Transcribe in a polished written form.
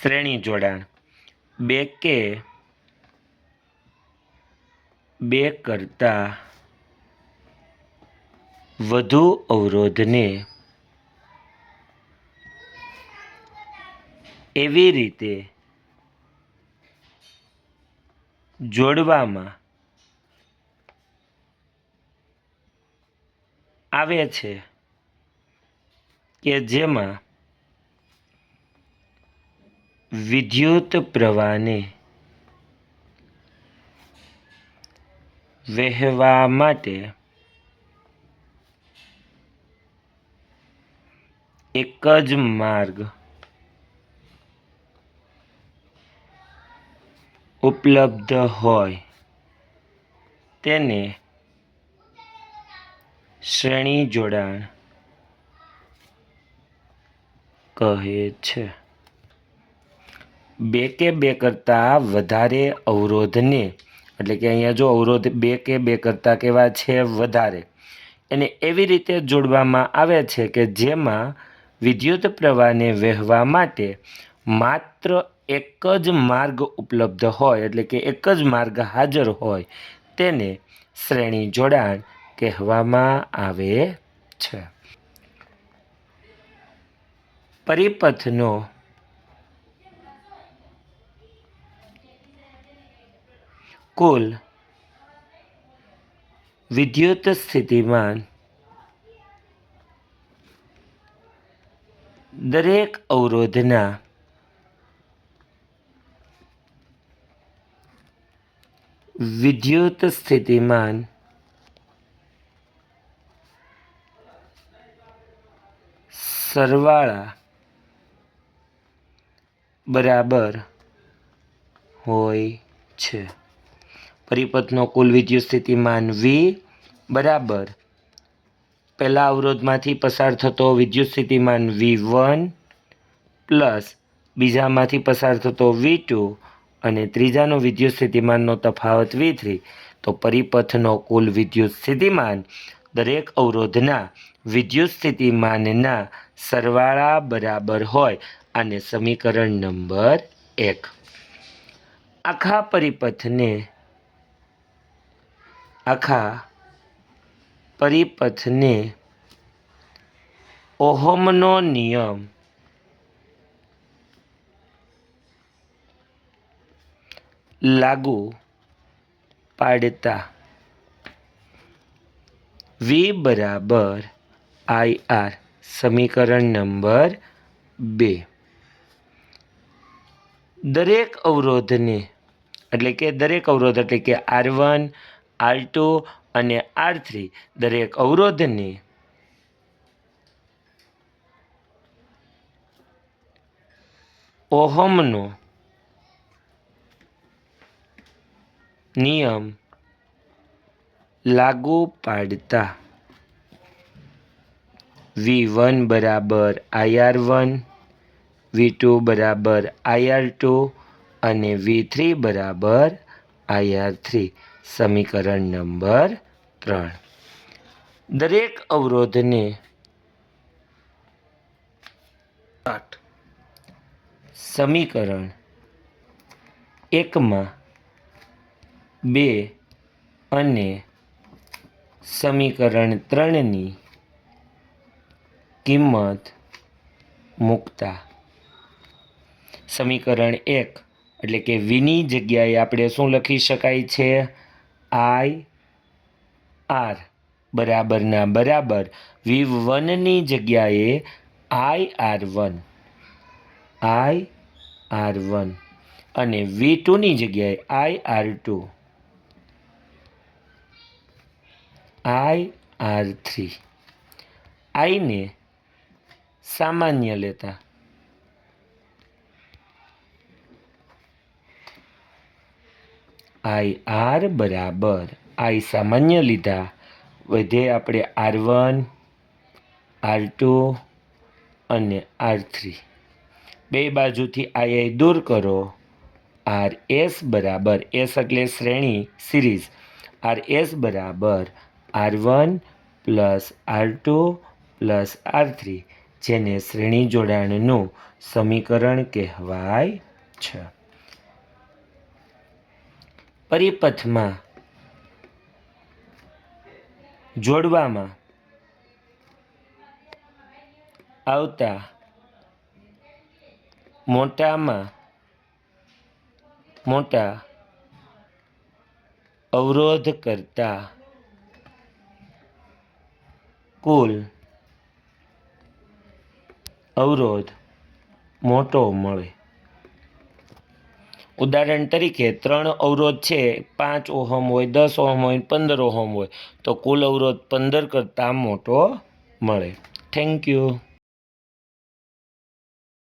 શ્રેણી જોડાણ બે કે બે કરતાં વધુ અવરોધને એવી રીતે જોડવામાં આવે છે કે જેમાં વિદ્યુત પ્રવાહને વહેવા માટે એક જ માર્ગ ઉપલબ્ધ હોય તેને શ્રેણી જોડાણ કહે છે. બે કે બે કરતાં વધારે અવરોધને એટલે કે અહીંયા જો અવરોધ બે કે બે કરતાં કેવા છે વધારે એને એવી રીતે જોડવામાં આવે છે કે જેમાં વિદ્યુત પ્રવાહને વહેવા માટે માત્ર એક જ માર્ગ ઉપલબ્ધ હોય એટલે કે એક જ માર્ગ હાજર હોય તેને શ્રેણી જોડાણ કહેવામાં આવે છે. પરિપથનો કુલ વિદ્યુત સ્થિતિમાન દરેક અવરોધના વિદ્યુત સ્થિતિમાન સરવાળા બરાબર હોય છે. પરિપથનો કુલ વિદ્યુત સ્થિતિમાન V બરાબર પહેલા અવરોધમાંથી પસાર થતો વિદ્યુત સ્થિતિમાન V1 પ્લસ બીજામાંથી પસાર થતો V2 અને ત્રીજાનો વિદ્યુત સ્થિતિમાનનો તફાવત V3. તો પરિપથનો કુલ વિદ્યુત સ્થિતિમાન દરેક અવરોધના વિદ્યુત સ્થિતિમાનના સરવાળા બરાબર હોય અને સમીકરણ નંબર 1. આખા પરિપથને ઓહમનો નિયમ લાગુ પાડતા V બરાબર IR સમીકરણ નંબર 2. દરેક અવરોધ એટલે કે R1 R2 અને R3 દરેક અવરોધને ઓહમનો નિયમ લાગુ પાડતા V1 બરાબર IR1 V2 બરાબર IR2 અને V3 બરાબર IR3 સમીકરણ નંબર 3. દરેક અવરોધને સમીકરણ 1 2 અને સમીકરણ 3ની કિંમત મૂકતા સમીકરણ 1 એટલે કે Vની જગ્યાએ આપણે શું લખી શકાય છે IR બરાબરના બરાબર V1ની જગ્યાએ IR1 અને V2ની જગ્યાએ IR2 IR3 આઈને સામાન્ય લેતા IR બરાબર I સામાન્ય લીધા વધે આપણે R1 R2 અને R3 બે બાજુથી I દૂર કરો RS બરાબર S એટલે શ્રેણી સિરીઝ RS બરાબર R1 plus R2 plus R3 જેને શ્રેણી જોડાણનું સમીકરણ કહેવાય છે. પરિપથમાં જોડવામાં આવતા મોટામાં મોટા અવરોધ કરતા કુલ અવરોધ મોટો મળે. ઉદાહરણ તરીકે 3 અવરોધ છે, 5 ઓહમ હોય, 10 ઓહમ હોય, 15 ઓહમ હોય, તો કુલ અવરોધ 15 કરતાં મોટો મળે. Thank you.